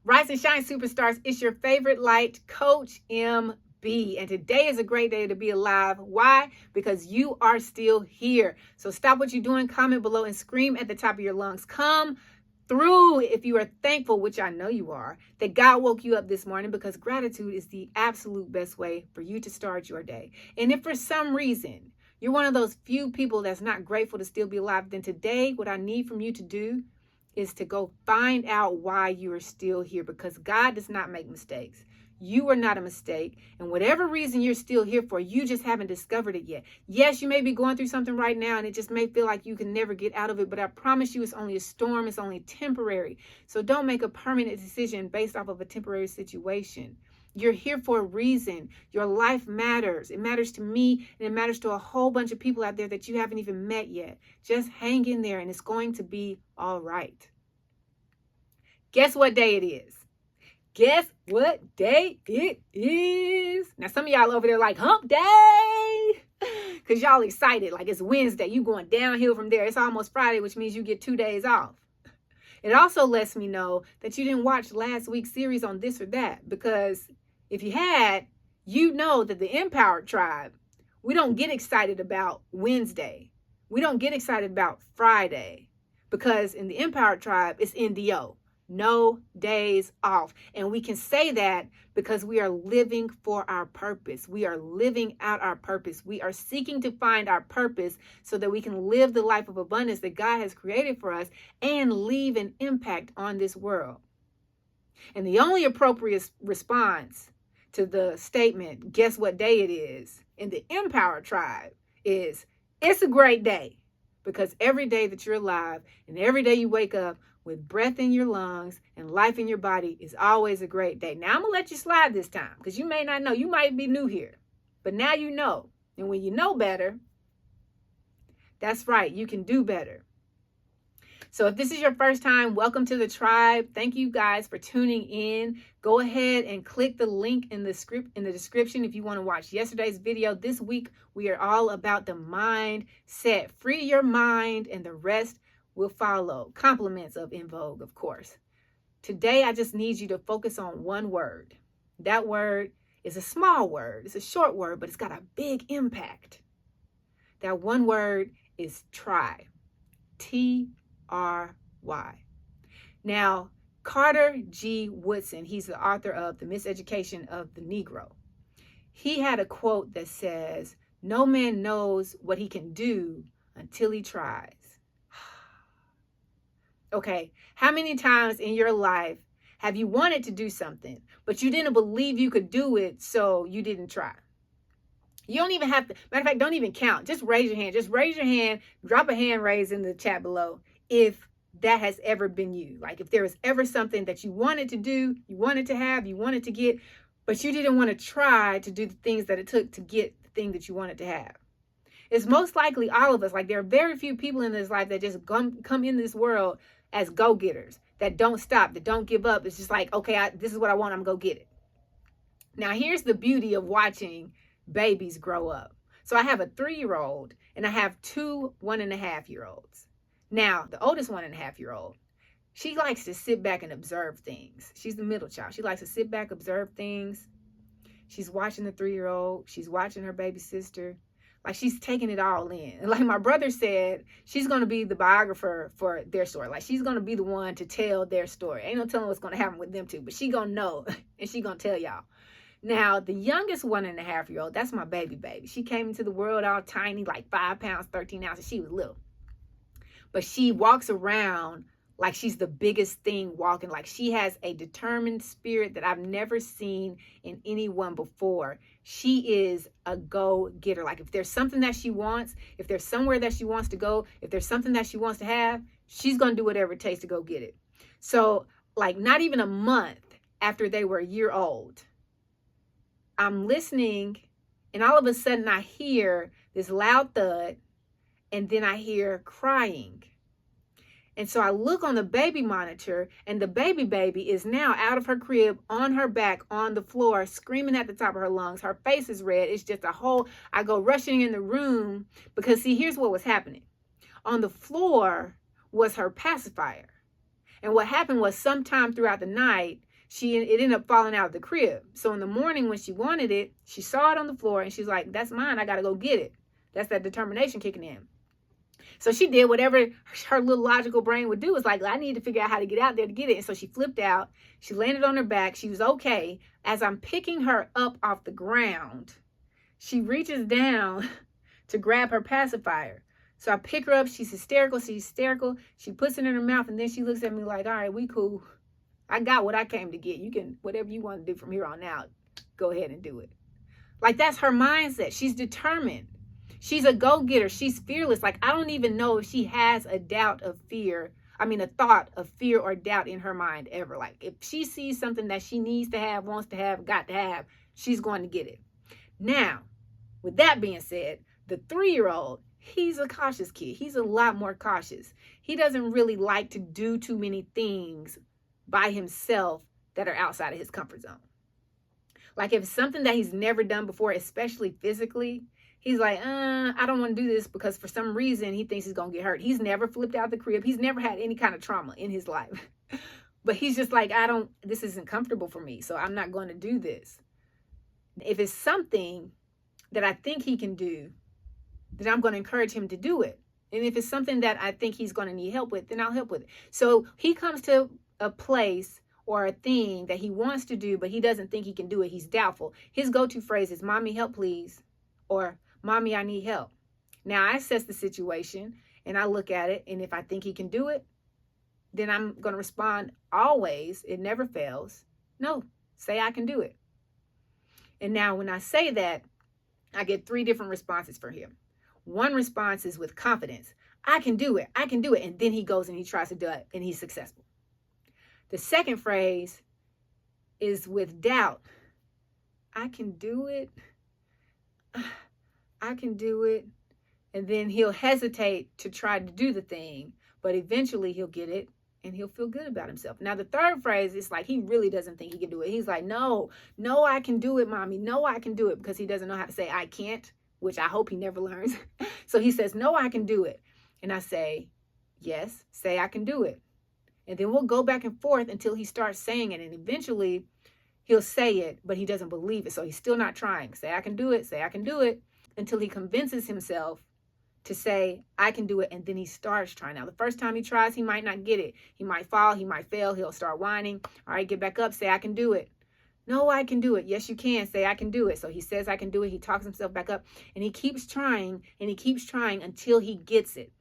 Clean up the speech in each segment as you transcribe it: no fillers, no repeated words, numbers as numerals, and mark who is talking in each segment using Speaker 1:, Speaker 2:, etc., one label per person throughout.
Speaker 1: Rise and shine, superstars. It's your favorite light, Coach MB. And today is a great day to be alive. Why? Because you are still here. So stop what you're doing, comment below, and scream at the top of your lungs. Come through if you are thankful, which I know you are, that God woke you up this morning, because gratitude is the absolute best way for you to start your day. And if for some reason you're one of those few people that's not grateful to still be alive, then today what I need from you to do is to go find out why you are still here, because God does not make mistakes. You are not a mistake. And whatever reason you're still here for, you just haven't discovered it yet. Yes, you may be going through something right now and it just may feel like you can never get out of it, but I promise you it's only a storm. It's only temporary. So don't make a permanent decision based off of a temporary situation. You're here for a reason. Your life matters. It matters to me, and it matters to a whole bunch of people out there that you haven't even met yet. Just hang in there and it's going to be all right. Guess what day it is? Guess what day it is? Now, some of y'all over there like, hump day, because y'all excited like it's Wednesday. You going downhill from there. It's almost Friday, which means you get 2 days off. It also lets me know that you didn't watch last week's series on this or that, because if you had, you know that the Empowered Tribe, we don't get excited about Wednesday. We don't get excited about Friday, because in the Empowered Tribe, it's NDO. No days off. And we can say that because we are living for our purpose. We are living out our purpose. We are seeking to find our purpose so that we can live the life of abundance that God has created for us and leave an impact on this world. And the only appropriate response to the statement, guess what day it is, in the Empowered Tribe is, it's a great day. Because every day that you're alive and every day you wake up with breath in your lungs and life in your body is always a great day. Now, I'm going to let you slide this time, because you may not know. You might be new here. But now you know. And when you know better, that's right, you can do better. So if this is your first time, welcome to the tribe. Thank you guys for tuning in. Go ahead and click the link in the description if you want to watch yesterday's video. This week, we are all about the mindset. Free your mind and the rest will follow. Compliments of En Vogue, of course. Today, I just need you to focus on one word. That word is a small word. It's a short word, but it's got a big impact. That one word is try. T-R-Y. Now, Carter G. Woodson, he's the author of The Miseducation of the Negro. He had a quote that says, "No man knows what he can do until he tries." Okay, how many times in your life have you wanted to do something, but you didn't believe you could do it, so you didn't try? You don't even have to, matter of fact, don't even count. Just raise your hand. Just raise your hand. Drop a hand raise in the chat below if that has ever been you. Like if there was ever something that you wanted to do, you wanted to have, you wanted to get, but you didn't want to try to do the things that it took to get the thing that you wanted to have. It's most likely all of us. Like there are very few people in this life that just come in this world as go-getters, that don't stop, that don't give up. It's just like, okay, this is what I want, I'm gonna go get it. Now, here's the beauty of watching babies grow up. So I have a 3-year-old and I have 2 1.5-year-olds. Now, the oldest 1.5-year-old, she likes to sit back and observe things. She's the middle child. She likes to sit back, observe things. She's watching the 3-year-old. She's watching her baby sister. Like she's taking it all in. And like my brother said, she's going to be the biographer for their story. Like she's going to be the one to tell their story. Ain't no telling what's going to happen with them two, but she going to know and she going to tell y'all. Now, the youngest 1.5-year-old, that's my baby. She came into the world all tiny, like 5 pounds, 13 ounces. She was little. But she walks around like she's the biggest thing walking. Like she has a determined spirit that I've never seen in anyone before. She is a go-getter. Like if there's something that she wants, if there's somewhere that she wants to go, if there's something that she wants to have, she's going to do whatever it takes to go get it. So like not even a month after they were a year old, I'm listening and all of a sudden I hear this loud thud and then I hear crying. And so I look on the baby monitor and the baby is now out of her crib on her back on the floor, screaming at the top of her lungs. Her face is red. It's just a whole, I go rushing in the room because see, here's what was happening. On the floor was her pacifier. And what happened was sometime throughout the night, it ended up falling out of the crib. So in the morning when she wanted it, she saw it on the floor and she's like, that's mine. I got to go get it. That's that determination kicking in. So she did whatever her little logical brain would do. It's like, I need to figure out how to get out there to get it. And so she flipped out. She landed on her back. She was okay. As I'm picking her up off the ground, she reaches down to grab her pacifier. So I pick her up. She's hysterical. She puts it in her mouth. And then she looks at me like, all right, we cool. I got what I came to get. You can, whatever you want to do from here on out, go ahead and do it. Like, that's her mindset. She's determined. She's a go-getter. She's fearless. Like, I don't even know if she has a thought of fear or doubt in her mind ever. Like, if she sees something that she needs to have, wants to have, got to have, she's going to get it. Now, with that being said, the 3-year-old, he's a cautious kid. He's a lot more cautious. He doesn't really like to do too many things by himself that are outside of his comfort zone. Like, if it's something that he's never done before, especially physically, he's like, I don't want to do this because for some reason he thinks he's going to get hurt. He's never flipped out the crib. He's never had any kind of trauma in his life. But he's just like, this isn't comfortable for me, so I'm not going to do this. If it's something that I think he can do, then I'm going to encourage him to do it. And if it's something that I think he's going to need help with, then I'll help with it. So he comes to a place or a thing that he wants to do, but he doesn't think he can do it. He's doubtful. His go-to phrase is, Mommy, help, please. Or, Mommy, I need help. Now, I assess the situation and I look at it. And if I think he can do it, then I'm going to respond always. It never fails. No, say I can do it. And now when I say that, I get 3 different responses for him. One response is with confidence. I can do it. I can do it. And then he goes and he tries to do it and he's successful. The second phrase is with doubt. I can do it. I can do it. And then he'll hesitate to try to do the thing, but eventually he'll get it and he'll feel good about himself. Now, the third phrase is like, he really doesn't think he can do it. He's like, no, I can do it, Mommy. No, I can do it, because he doesn't know how to say I can't, which I hope he never learns. So he says, no, I can do it. And I say, yes, say I can do it. And then we'll go back and forth until he starts saying it. And eventually he'll say it, but he doesn't believe it. So he's still not trying. Say I can do it. Say I can do it. Until he convinces himself to say, I can do it. And then he starts trying. Now, the first time he tries, he might not get it. He might fall. He might fail. He'll start whining. All right, get back up. Say, I can do it. No, I can do it. Yes, you can. Say, I can do it. So he says, I can do it. He talks himself back up and he keeps trying and he keeps trying until he gets it.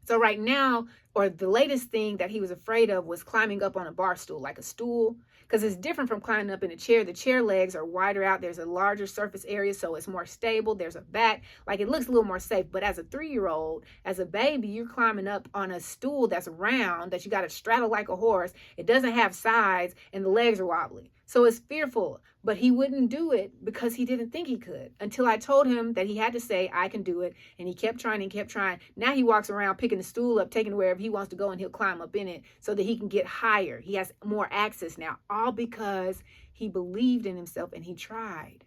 Speaker 1: So right now, or the latest thing that he was afraid of was climbing up on a bar stool, like a stool, because it's different from climbing up in a chair. The chair legs are wider out. There's a larger surface area, so it's more stable. There's a back. Like, it looks a little more safe. But as a 3-year-old, as a baby, you're climbing up on a stool that's round, that you got to straddle like a horse. It doesn't have sides, and the legs are wobbly. So it's fearful. But he wouldn't do it because he didn't think he could, until I told him that he had to say, I can do it. And he kept trying and kept trying. Now he walks around picking the stool up, taking it wherever he wants to go, and he'll climb up in it so that he can get higher. He has more access now, all because he believed in himself and he tried.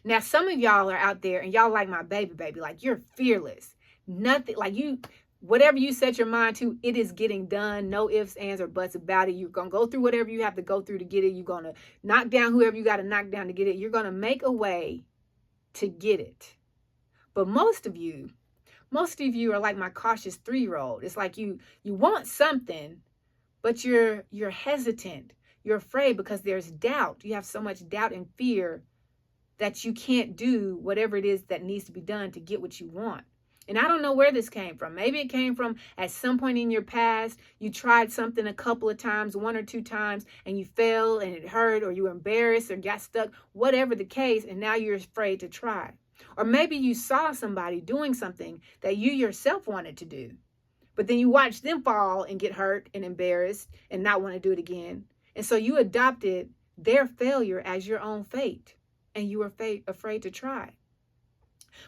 Speaker 1: Now, some of y'all are out there and y'all like my baby, like, you're fearless. Nothing, like, you, whatever you set your mind to, it is getting done. No ifs, ands, or buts about it. You're going to go through whatever you have to go through to get it. You're going to knock down whoever you got to knock down to get it. You're going to make a way to get it. But most of you are like my cautious 3-year-old. It's like you want something, but you're hesitant. You're afraid because there's doubt. You have so much doubt and fear that you can't do whatever it is that needs to be done to get what you want. And I don't know where this came from. Maybe it came from at some point in your past, you tried something a couple of times, 1 or 2 times, and you failed and it hurt, or you were embarrassed or got stuck, whatever the case, and now you're afraid to try. Or maybe you saw somebody doing something that you yourself wanted to do, but then you watched them fall and get hurt and embarrassed and not want to do it again. And so you adopted their failure as your own fate, and you were afraid to try.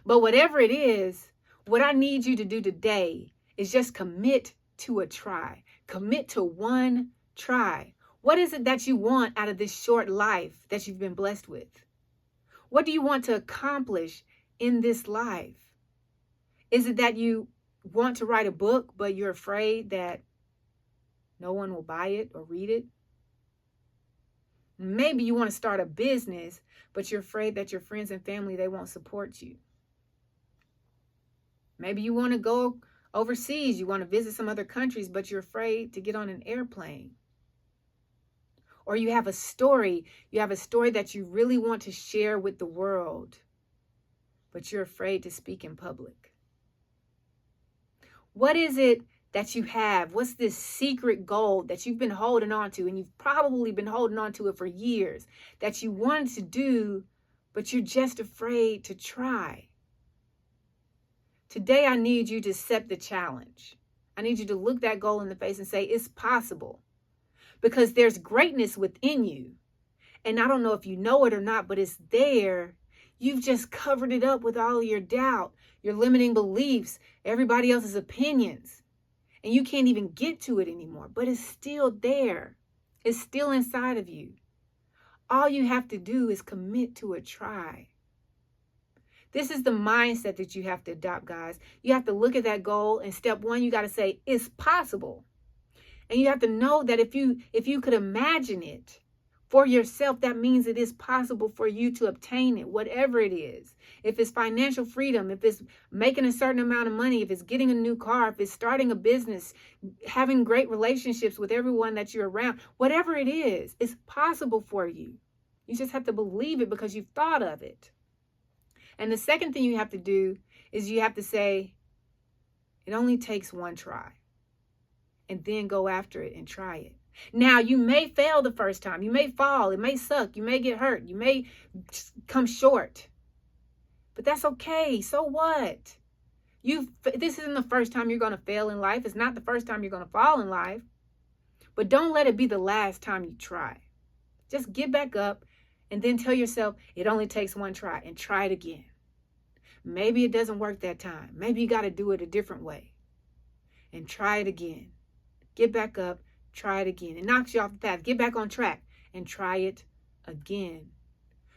Speaker 1: But whatever it is, what I need you to do today is just commit to a try. Commit to one try. What is it that you want out of this short life that you've been blessed with? What do you want to accomplish in this life? Is it that you want to write a book, but you're afraid that no one will buy it or read it? Maybe you want to start a business, but you're afraid that your friends and family, they won't support you. Maybe you want to go overseas. You want to visit some other countries, but you're afraid to get on an airplane. Or you have a story. You have a story that you really want to share with the world, but you're afraid to speak in public. What is it that you have? What's this secret goal that you've been holding on to, and you've probably been holding on to it for years, that you wanted to do, but you're just afraid to try? Today, I need you to accept the challenge. I need you to look that goal in the face and say, it's possible, because there's greatness within you. And I don't know if you know it or not, but it's there. You've just covered it up with all of your doubt, your limiting beliefs, everybody else's opinions. And you can't even get to it anymore, but it's still there. It's still inside of you. All you have to do is commit to a try. This is the mindset that you have to adopt, guys. You have to look at that goal, and step one, you got to say, it's possible. And you have to know that if you could imagine it for yourself, that means it is possible for you to obtain it, whatever it is. If it's financial freedom, if it's making a certain amount of money, if it's getting a new car, if it's starting a business, having great relationships with everyone that you're around, whatever it is, it's possible for you. You just have to believe it because you've thought of it. And the second thing you have to do is you have to say, it only takes one try. And then go after it and try it. Now, you may fail the first time. You may fall. It may suck. You may get hurt. You may come short. But that's okay. So what? This isn't the first time you're going to fail in life. It's not the first time you're going to fall in life. But don't let it be the last time you try. Just get back up and then tell yourself it only takes one try, and try it again. Maybe it doesn't work that time. Maybe you got to do it a different way. And try it again. Get back up, try it again. It knocks you off the path. Get back on track and try it again.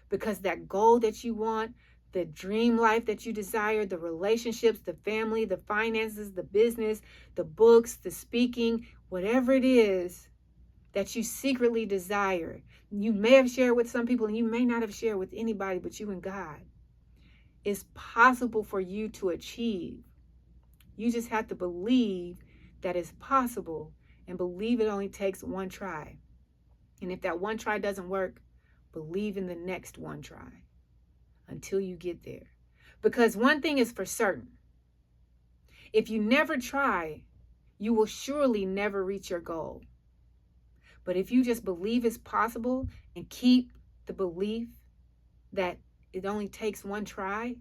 Speaker 1: Because that goal that you want, the dream life that you desire, the relationships, the family, the finances, the business, the books, the speaking, whatever it is that you secretly desire, you may have shared with some people and you may not have shared with anybody but you and God, is possible for you to achieve. You just have to believe that it's possible, and believe it only takes one try. And if that one try doesn't work, believe in the next one try until you get there. Because one thing is for certain. If you never try, you will surely never reach your goal. But if you just believe it's possible and keep the belief that it only takes one try,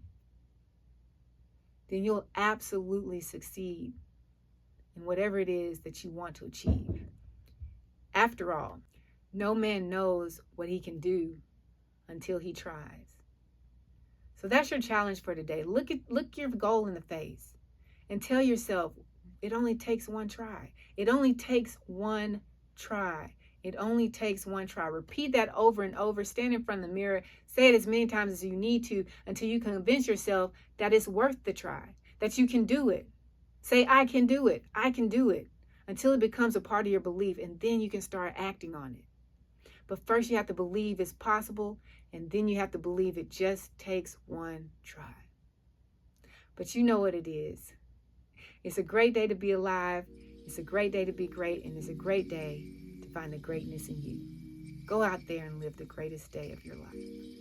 Speaker 1: then you'll absolutely succeed in whatever it is that you want to achieve. After all, no man knows what he can do until he tries. So that's your challenge for today. Look your goal in the face and tell yourself, it only takes one try. It only takes one try. It only takes one try. Repeat that over and over. Stand in front of the mirror. Say it as many times as you need to until you convince yourself that it's worth the try, that you can do it. Say, I can do it. I can do it, until it becomes a part of your belief, and then you can start acting on it. But first you have to believe it's possible, and then you have to believe it just takes one try. But you know what it is. It's a great day to be alive. It's a great day to be great, and it's a great day to find the greatness in you. Go out there and live the greatest day of your life.